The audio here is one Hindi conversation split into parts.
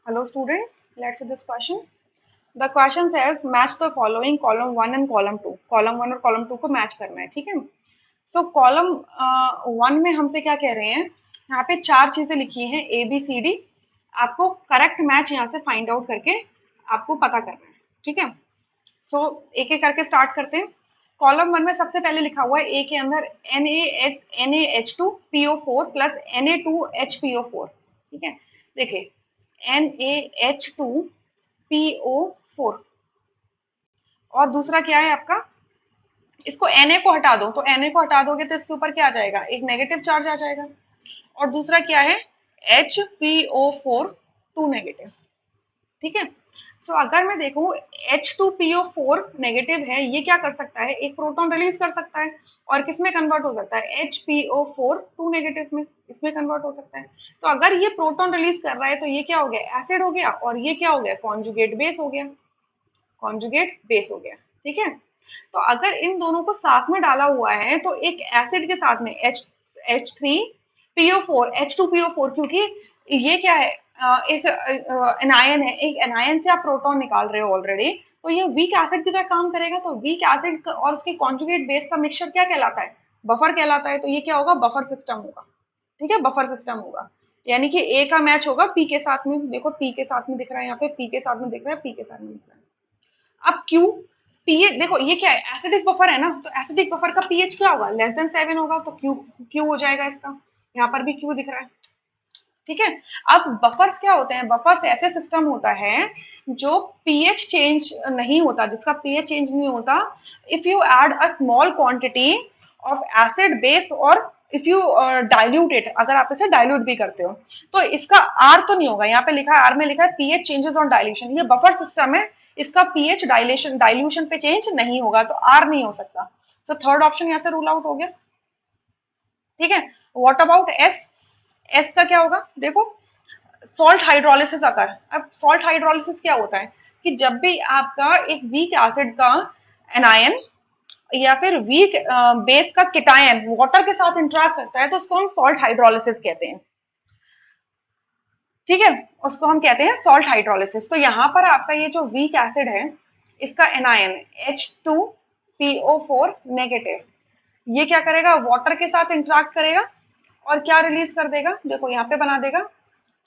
Hello students, let's see this question. The question says match the following column 1 and column 2. Column 1 और column 2 को मैच करना है, ठीक है? So column 1 में हमसे क्या कह रहे हैं? यहाँ पे चार चीजें लिखी हैं A B C D. आपको करेक्ट मैच यहाँ से फाइंड आउट करके आपको पता करना है, ठीक है? सो एक एक करके स्टार्ट करते हैं। कॉलम 1 में सबसे पहले लिखा हुआ है ए के अंदर NaH2PO4 प्लस Na2HPO4, ठीक है? देखिए NaH2PO4 और दूसरा क्या है आपका, इसको Na को हटा दो तो Na को हटा दोगे तो इसके ऊपर क्या आ जाएगा, एक नेगेटिव चार्ज आ जाएगा। और दूसरा क्या है, HPO4 2 नेगेटिव, ठीक है? तो अगर मैं देखूं H2PO4 नेगेटिव है, ये क्या कर सकता है, एक प्रोटॉन रिलीज कर सकता है और किस में कन्वर्ट हो सकता है, HPO4 2 नेगेटिव में, इसमें कन्वर्ट हो सकता है। तो अगर ये प्रोटॉन रिलीज कर रहा है तो ये क्या हो गया, एसिड हो गया, और ये क्या हो गया, कॉन्जुगेट बेस हो गया, कॉन्जुगेट बेस हो गया, ठीक है? तो अगर इन दोनों को साथ में डाला हुआ है तो एक एसिड के साथ में H3PO4 H2PO4, क्योंकि ये क्या है, एक एनायन है, एक एनायन से आप प्रोटॉन निकाल रहे हो ऑलरेडी, तो ये वीक एसिड की तरह काम करेगा। तो वीक एसिड और उसके कॉन्जुगेट बेस का मिक्सचर क्या कहलाता है, बफर कहलाता है। तो ये क्या होगा, बफर सिस्टम होगा, ठीक है? बफर सिस्टम होगा, यानी कि ए का मैच होगा पी के साथ में। देखो पी के साथ में दिख रहा है, यहाँ पे पी के साथ में दिख रहा है, पी के साथ में दिख रहा है। अब क्यू, पीएच देखो ये क्या है, एसिडिक बफर है ना, तो एसिडिक बफर का पीएच क्या होगा, लेस देन 7 होगा, तो क्यू क्यू हो जाएगा इसका। यहाँ पर भी क्यू दिख रहा है, ठीक है? अब बफर्स क्या होते हैं, बफर्स ऐसे सिस्टम होता है जो पीएच चेंज नहीं होता, जिसका पीएच चेंज नहीं होता। If you add a small quantity of acid base, और इफ यू डाइल्यूट इट, अगर आप इसे डाइल्यूट भी करते हो तो इसका आर तो नहीं होगा। यहाँ पे लिखा है, आर में लिखा है पीएच चेंजेस ऑन डाइल्यूशन, ये बफर सिस्टम है, इसका पीएच डाइल्यूशन पे चेंज नहीं होगा, तो आर नहीं हो सकता। तो थर्ड ऑप्शन यहाँ से रूल आउट हो गया, ठीक है? व्हाट अबाउट एस, एस का क्या होगा, देखो सॉल्ट हाइड्रोलिसिस आता है। अब सॉल्ट हाइड्रोलिसिस क्या होता है कि जब भी आपका एक वीक एसिड का एनायन या फिर वीक बेस का कीटायन वाटर के साथ इंटरेक्ट करता है तो उसको हम सॉल्ट हाइड्रोलिसिस कहते हैं, ठीक है? उसको हम कहते हैं सॉल्ट हाइड्रोलिसिस। तो यहाँ पर आपका ये जो वीक एसिड है, इसका एनायन H2PO4 नेगेटिव, ये क्या करेगा, वाटर के साथ इंटरेक्ट करेगा और क्या रिलीज कर देगा, देखो यहाँ पे बना देगा,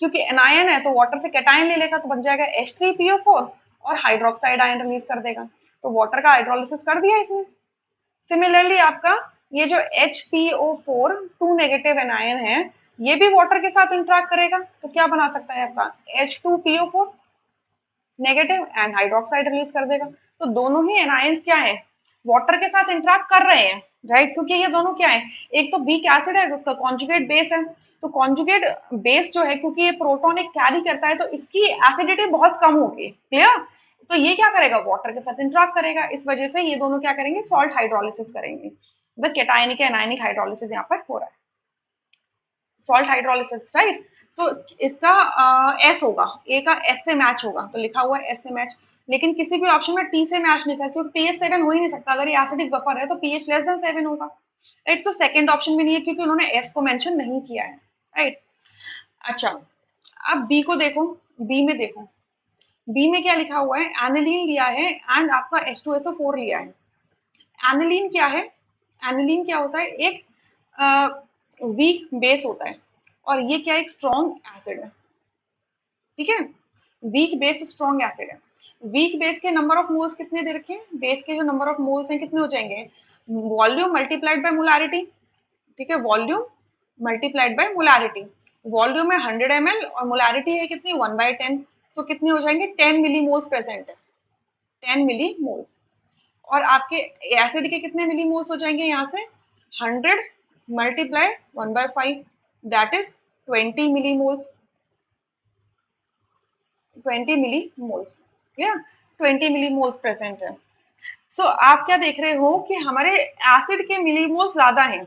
क्योंकि एनायन है तो वाटर से कैटायन ले लेगा तो बन जाएगा H3PO4 और हाइड्रोक्साइड आयन रिलीज कर देगा। तो वाटर का हाइड्रोलिसिस कर दिया इसने। सिमिलरली आपका ये जो HPO4 2 नेगेटिव एनायन है, ये भी वाटर के साथ इंटरेक्ट करेगा तो क्या बना सकता है आपका, H2PO4 negative and hydroxide release कर देगा। तो दोनों ही एनायंस क्या है, वाटर के साथ इंटरेक्ट कर रहे हैं, राइट? क्योंकि ये दोनों क्या है, एक तो वीक एसिड है, उसका कॉन्जुगेट बेस है, तो कॉन्जुगेट बेस जो है, क्योंकि ये प्रोटॉन एक कैरी करता है तो इसकी एसिडिटी बहुत कम होगी, क्लियर? तो ये क्या करेगा, वाटर के साथ इंटरेक्ट करेगा, इस वजह से ये दोनों क्या करेंगे, सॉल्ट हाइड्रोलिसिस करेंगे। द कैटायनिक एनायनिक हाइड्रोलिसिस यहाँ पर हो रहा है, सॉल्ट हाइड्रोलिसिस, राइट? सो इसका एस होगा, ए का एस से मैच होगा, तो लिखा हुआ है एस से मैच। लेकिन किसी भी ऑप्शन में टी से मैच नहीं था, क्योंकि पीएच 7 हो ही नहीं सकता, अगर ये एसिडिक बफर है तो पीएच लेस देन 7 होगा, राइट? सो सेकंड ऑप्शन भी नहीं है क्योंकि उन्होंने एस को मेंशन नहीं किया है, राइट? अच्छा, अब बी को देखो, बी में देखो, बी में क्या लिखा हुआ है, एनिलीन लिया है एंड आपका H2SO4 लिया है। एनिलीन क्या है, एनिलीन क्या होता है, एक वीक बेस होता है, और ये क्या, एक स्ट्रॉन्ग एसिड है, ठीक है? वीक बेस स्ट्रॉन्ग एसिड है। वीक बेस के नंबर ऑफ मोल्स कितने दे रखे हैं, बेस के जो नंबर ऑफ मोल्स हैं कितने हो जाएंगे, वॉल्यूम मल्टीप्लाइड बाय मोलारिटी, ठीक है? Volume multiplied by molarity, volume है 100 ml और मोलारिटी है कितनी, 1/10, सो कितने हो जाएंगे, 10 मिली मोल्स प्रेजेंट है, 10 मिली मोल्स। और आपके एसिड के कितने मिली मोल्स हो जाएंगे, यहाँ से 100 multiply 1/5, that is 20 millimoles, 20 millimoles, या 20 मिली मोल्स प्रेजेंट है। सो आप क्या देख रहे हो कि हमारे एसिड के मिलीमोल्स ज्यादा हैं,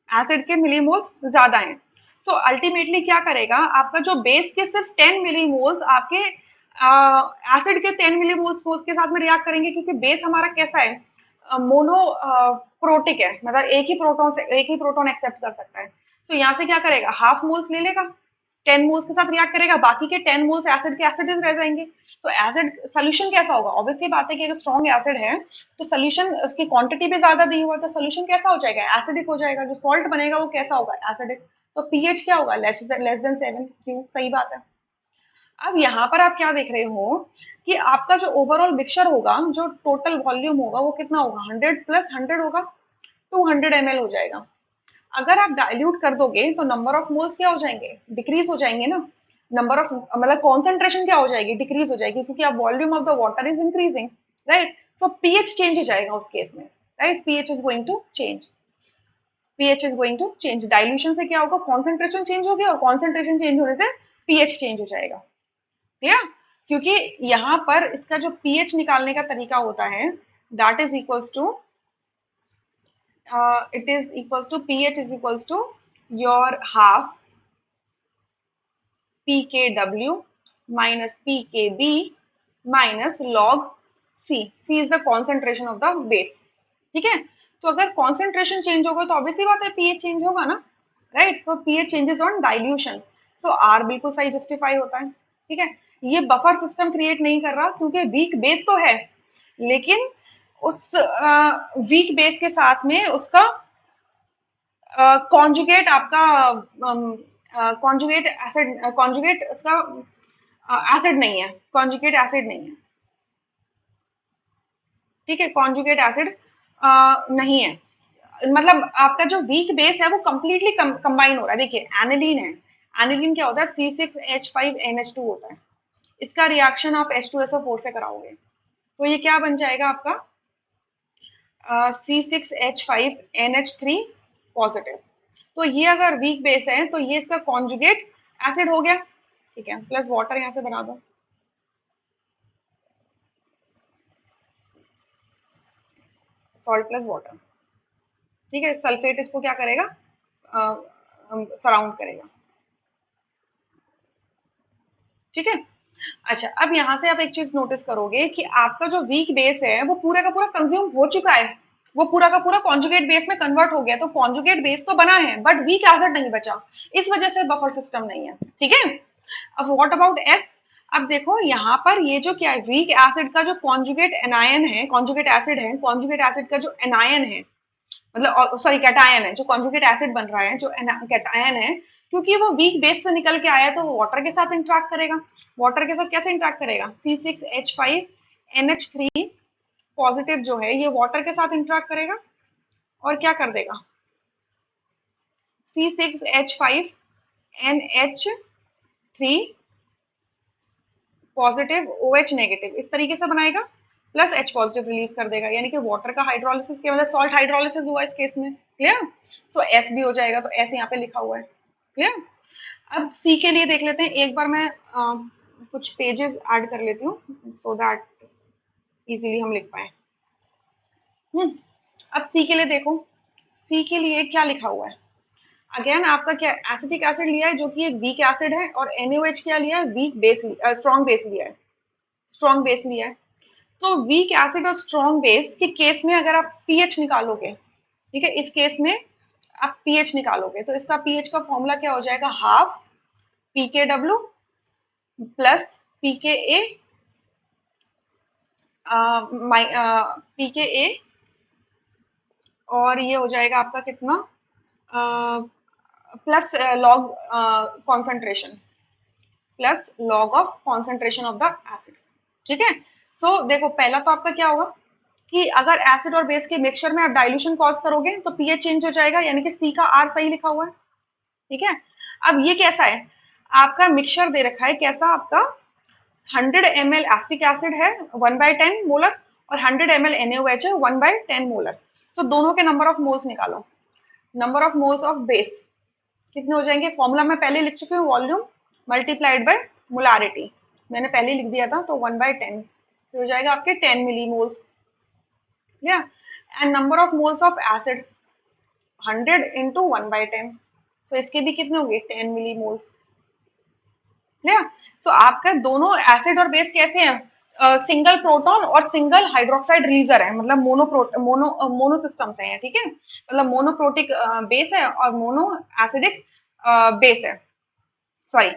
एसिड के मिलीमोल्स ज्यादा हैं। सो अल्टीमेटली क्या करेगा, आपका जो बेस के सिर्फ 10 मिलीमोल्स आपके एसिड के 10 मिलीमोल्स के साथ में रिएक्ट करेंगे, क्योंकि बेस हमारा कैसा है, मोनो प्रोटिक है, मतलब एक ही प्रोटॉन एक्सेप्ट कर सकता है। तो यहाँ से क्या करेगा, हाफ मोल्स ले लेगा, 10 मोल्स के साथ रिएक्ट करेगा, बाकी के 10 मोल्स एसिड के एसिड रह जाएंगे। तो एसिड सोल्यूशन कैसा होगा? ऑब्वियसली बात है कि अगर स्ट्रॉन्ग एसिड है तो सोल्यूशन उसकी क्वांटिटी भी ज्यादा दी हुआ है, तो सोल्यूशन कैसा हो जाएगा? एसिडिक हो जाएगा। जो सॉल्ट बनेगा वो कैसा होगा? एसिडिक। तो पीएच क्या होगा? Less than 7। क्यों? सही बात है। अब यहाँ पर आप क्या देख रहे हो कि आपका जो ओवरऑल मिक्सचर होगा, जो टोटल वॉल्यूम होगा वो कितना होगा? 100 प्लस 100 होगा, 200 ml हो जाएगा। अगर आप डाइल्यूट कर दोगे तो नंबर ऑफ मोल्स क्या हो जाएंगे? डिक्रीज हो जाएंगे ना। नंबर ऑफ मतलब कॉन्सेंट्रेशन क्या हो जाएगी? डिक्रीज हो जाएगी, क्योंकि अब volume of the water is increasing, right. So pH change हो जाएगा उस केस में, right. PH is going to change, pH is going to change. Dilution से क्या होगा? कॉन्सेंट्रेशन चेंज होगी, और कॉन्सेंट्रेशन चेंज होने से पीएच चेंज हो जाएगा। क्लियर? क्योंकि यहाँ पर इसका जो पीएच निकालने का तरीका होता है, that is equals to it is equals to pH is equals to your half pKw minus pKb minus log C. C is the concentration of the base. ठीक है? तो अगर concentration change होगा तो obviously बात है pH change होगा ना, right? So pH changes on dilution. So R बिल्कुल सही justify होता है, ठीक है? ये बफर सिस्टम क्रिएट नहीं कर रहा क्योंकि वीक बेस तो है, लेकिन उस वीक बेस के साथ में उसका कॉन्जुगेट आपका कॉन्जुगेट एसिड, कॉन्जुगेट उसका एसिड नहीं है, कॉन्जुगेट एसिड नहीं है, ठीक है। कॉन्जुगेट एसिड नहीं है, मतलब आपका जो वीक बेस है वो कंप्लीटली कंबाइन हो रहा है। देखिए एनिलीन है, एनिलीन क्या होता है? C6H5NH2 होता है। इसका रिएक्शन आप H2SO4 से कराओगे तो ये क्या बन जाएगा आपका? C6H5NH3 positive. तो ये अगर वीक बेस है तो ये इसका कॉन्जुगेट एसिड हो गया, ठीक है। प्लस वाटर यहां से बना दो, सॉल्ट प्लस वाटर, ठीक है। सल्फेट इसको क्या करेगा? सराउंड करेगा, ठीक है। अच्छा, अब यहां से आप एक चीज नोटिस करोगे कि आपका जो वीक बेस है वो पूरा का पूरा कंज्यूम हो चुका है, वो पूरा का पूरा कॉन्जुगेट बेस में कन्वर्ट हो गया। तो कॉन्जुगेट बेस तो बना है बट वीक एसिड नहीं बचा, इस वजह से बफर सिस्टम नहीं है, ठीक है। अब व्हाट अबाउट एस? अब देखो यहाँ पर ये जो क्या है, वीक एसिड का जो कॉन्जुगेट एनायन है, कॉन्जुगेट एसिड है, कॉन्जुगेट एसिड का जो एनायन है, मतलब सॉरी कैटायन है, जो कॉन्जुगेट एसिड बन रहा है, जो कैटायन है, क्योंकि वो वीक बेस से निकल के आया तो वो वाटर के साथ इंटरेक्ट करेगा। वाटर के साथ कैसे इंटरेक्ट करेगा? C6H5NH3 पॉजिटिव जो है ये वाटर के साथ इंटरेक्ट करेगा और क्या कर देगा? C6H5NH3 पॉजिटिव OH नेगेटिव इस तरीके से बनाएगा, प्लस H पॉजिटिव रिलीज कर देगा, यानी कि वाटर का हाइड्रोलिसिस के मतलब सॉल्ट हाइड्रोलिसिस हुआ इस केस में। क्लियर? सो S भी हो जाएगा, तो S यहाँ पे लिखा हुआ है। क्लियर? अब C के लिए देख लेते हैं, एक बार मैं कुछ पेजेस ऐड कर लेती हूँ सो दैट इजीली हम लिख पाए। अब C के लिए देखो, C के लिए क्या लिखा हुआ है? अगेन आपका क्या एसिटिक एसिड लिया है जो कि एक वीक एसिड है, और NaOH क्या लिया है? वीक बेस, स्ट्रॉन्ग बेस लिया है, स्ट्रॉन्ग बेस लिया है। तो वीक एसिड और स्ट्रॉन्ग बेस के केस में अगर आप पीएच निकालोगे, ठीक है, इस केस में आप पीएच निकालोगे तो इसका पीएच का फॉर्मूला क्या हो जाएगा? Half pKw plus pKa, pKa, और ये हो जाएगा आपका कितना? Plus log concentration, plus log of concentration of the acid, ठीक है। सो देखो पहला तो आपका क्या होगा कि अगर एसिड और बेस के मिक्सचर में आप डाइल्यूशन कॉज करोगे तो पीएच चेंज हो जाएगा, यानी कि सी का आर सही लिखा हुआ है, ठीक है। अब ये कैसा है? आपका मिक्सचर दे रखा है कैसा? आपका 100 ml एसिटिक एसिड है 1/10 मोलर, और 100 ml NaOH है 1/10 मोलर। सो दोनों के नंबर ऑफ मोल्स निकालो। Number of moles of base कितने हो जाएंगे? फॉर्मूला मैं पहले लिख चुकी हूँ, वॉल्यूम मल्टीप्लाइड बाय मोलारिटी, मैंने पहले लिख दिया था, तो 1/10 हो जाएगा आपके 10 millimoles. Yeah, and number of moles of acid 100 into 1/10, so इसके भी कितने होंगे? 10 मिलीमोल्स। सो आपका दोनों एसिड और बेस कैसे हैं? सिंगल प्रोटॉन और सिंगल हाइड्रोक्साइड रिलीजर है, मतलब मोनो सिस्टम्स हैं, ठीक है। मतलब मोनोप्रोटिक बेस है और मोनो एसिडिक बेस है, सॉरी,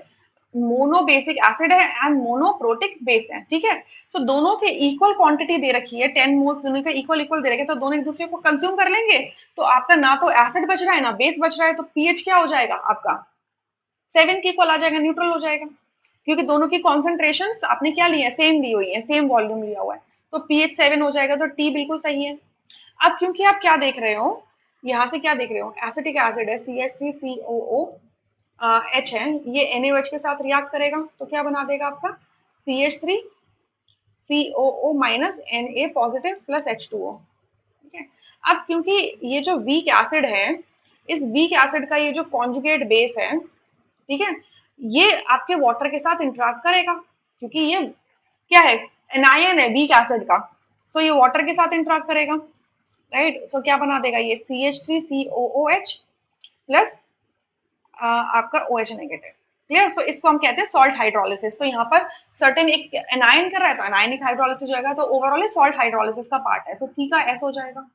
मोनोबेसिक एसिड है एंड मोनोप्रोटिक बेस है, ठीक है। सो दोनों के इक्वल क्वांटिटी दे रखी है, 10 मोल्स दोनों का इक्वल इक्वल दे रखे, तो दोनों एक दूसरे को कंज्यूम कर लेंगे, तो आपका ना तो एसिड बच रहा है ना बेस बच रहा है, तो पीएच क्या हो जाएगा आपका 7 के इक्वल आ जाएगा, न्यूट्रल हो जाएगा, क्योंकि दोनों की कॉन्सेंट्रेशन आपने क्या लिया है, सेम ली हुई है, सेम वॉल्यूम लिया हुआ है, तो पीएच 7 हो जाएगा, तो टी बिल्कुल सही है। अब क्योंकि आप क्या देख रहे हो, यहाँ से क्या देख रहे हो, एसिटिक एसिड है, CH3COO H है, ये NaOH के साथ रिएक्ट करेगा, तो क्या बना देगा आपका CH3COO minus Na positive plus H2O, ठीक है। अब क्योंकि ये जो वीक एसिड है, इस वीक एसिड का ये जो कॉन्जुगेट बेस है, ठीक है, ये आपके वाटर के साथ इंटरेक्ट करेगा, क्योंकि ये क्या है, एनायन है वीक एसिड का, सो ये वाटर के साथ इंटरेक्ट करेगा, राइट। सो क्या बना देगा ये CH3COOH प्लस आपका OH नेगेटिव, क्लियर। सो इसको हम कहते हैं सॉल्ट हाइड्रोलिसिस। तो यहाँ पर सर्टेन एक एनायन कर रहा है, तो एनायनिक हाइड्रोलिसिस जाएगा, तो ओवरऑल सॉल्ट हाइड्रोलिसिस का पार्ट है, सो सी का S हो जाएगा,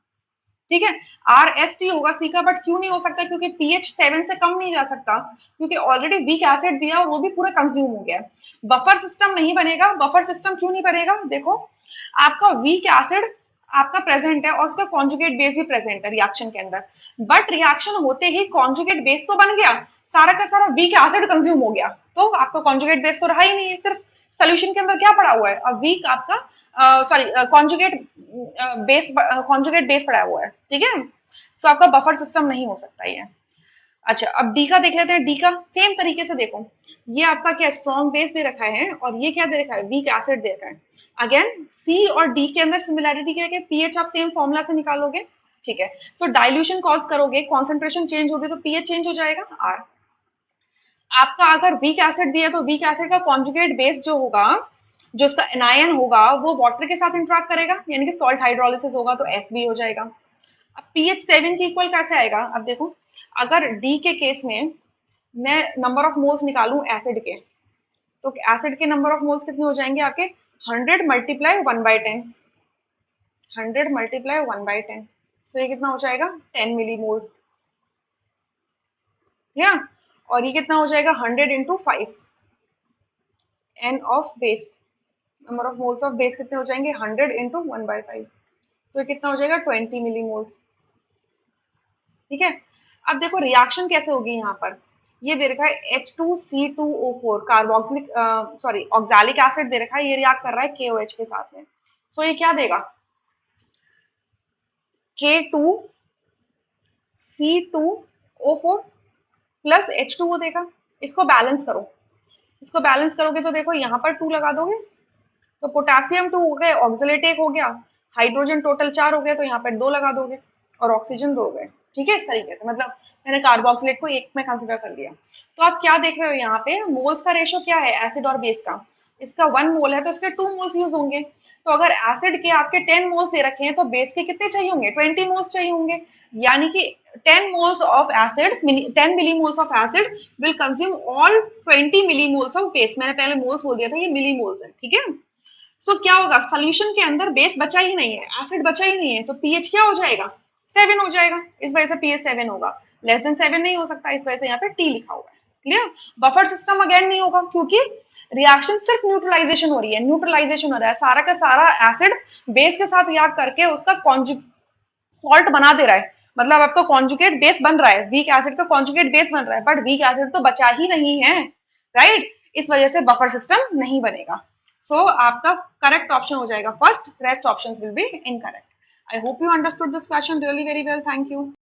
ठीक है। RST होगा सी का, बट क्यों नहीं हो सकता, क्योंकि पीएच 7 से कम नहीं जा सकता, क्योंकि ऑलरेडी वीक एसिड दिया और वो भी पूरा कंज्यूम हो गया। बफर सिस्टम नहीं बनेगा, बफर सिस्टम क्यों नहीं बनेगा, देखो आपका वीक एसिड आपका प्रेजेंट है और उसका कॉन्जुगेट बेस भी प्रेजेंट है रिएक्शन के अंदर, बट रिएक्शन होते ही कॉन्जुगेट बेस तो बन गया, सारा का सारा वीक एसिड कंज्यूम हो गया, तो आपका कॉन्जुगेट बेस तो रहा ही नहीं है, सिर्फ सोल्यूशन के अंदर क्या पड़ा हुआ है, और वीक आपका सॉरी कॉन्जुगेट कॉन्जुगेट बेस पड़ा हुआ है, ठीक है। सो आपका बफर सिस्टम नहीं हो सकता ये। अच्छा, अब डी का देख लेते हैं। डी का सेम तरीके से देखो, ये आपका क्या स्ट्रॉन्ग बेस दे रखा है और ये क्या दे रखा है, वीक एसिड दे रखा है। अगेन सी और डी के अंदर सिमिलैरिटी क्या है, पीएच आप सेम फॉर्मूला से निकालोगे, ठीक है। सो डाइल्यूशन कॉज करोगे, कॉन्सेंट्रेशन चेंज होगी, तो पीएच चेंज हो जाएगा आर। आपका अगर वीक एसिड दिया तो वीक एसिड का कॉन्जुगेट बेस जो होगा, जो उसका एनायन होगा, वो वाटर के साथ इंटरेक्ट करेगा, यानी कि सॉल्ट हाइड्रोलिसिस होगा, तो एस बी हो जाएगा। अब पीएच 7 के इक्वल कैसे आएगा, अब देखो अगर डी के केस में मैं नंबर ऑफ मोल्स निकालूं एसिड के, तो एसिड के नंबर ऑफ मोल्स कितने हो जाएंगे आपके 100 मल्टीप्लाई 1/10, 100 मल्टीप्लाई 1/10, सो ये कितना हो जाएगा 10 मिली मोल्स, या और ये कितना हो जाएगा 100 into 5, N of base, number of moles of base कितने हो जाएंगे 100 इंटू 1/5, तो ये कितना हो जाएगा 20 मिली मोल्स, ठीक है। अब देखो रिएक्शन कैसे होगी, यहाँ पर ये दे रखा है H2C2O4 carboxylic sorry oxalic acid दे रखा है, ये रिएक्ट कर रहा है KOH के साथ में, सो ये क्या देगा K2C2O4 प्लस H2O देगा। इसको बैलेंस करो, इसको बैलेंस करोगे तो देखो यहाँ पर 2 लगा दोगे, तो पोटेशियम 2 हो गए, ऑक्सलेट 1 हो गया, हाइड्रोजन टोटल 4 हो गए, तो यहाँ पर 2 लगा दोगे और ऑक्सीजन 2 हो गए, ठीक है। इस तरीके से मतलब मैंने कार्बोक्सिलेट को 1 में कंसिडर कर लिया। तो आप क्या देख रहे हो यहाँ पे, मोल्स का रेशो क्या है एसिड और बेस का, इसका 1 मोल है तो इसके 2 मोल्स यूज होंगे, तो अगर एसिड के आपके 10 मोल्स दे रखे हैं तो बेस के कितने चाहिए होंगे 20 मोल्स चाहिए होंगे, यानी कि 10 moles of acid 10 millimoles of acid will consume all 20 millimoles of base, मैंने पहले मोल्स बोल दिया था, ये मिलीमोल्स है, ठीक है। सो क्या होगा, सोल्यूशन के अंदर बेस बचा ही नहीं है, एसिड बचा ही नहीं है, तो पीएच क्या हो जाएगा 7 हो जाएगा, इस वजह से पीएच 7 होगा, लेस देन 7 नहीं हो सकता, इस वजह से यहाँ पे टी लिखा हुआ है, क्लियर। बफर सिस्टम अगेन नहीं होगा, क्योंकि रिएक्शन सिर्फ न्यूट्रलाइजेशन हो रही है, न्यूट्रलाइजेशन हो रहा है, सारा का सारा एसिड बेस के साथ रिएक्ट करके उसका सॉल्ट बना दे रहा है, मतलब आपका कॉन्जुगेट बेस बन रहा है, वीक एसिड का कॉन्जुगेट बेस बन रहा है, बट वीक एसिड तो बचा ही नहीं है, राइट। इस वजह से बफर सिस्टम नहीं बनेगा। सो आपका करेक्ट ऑप्शन हो जाएगा first, rest options will be incorrect. I hope you understood this question really very well, thank you.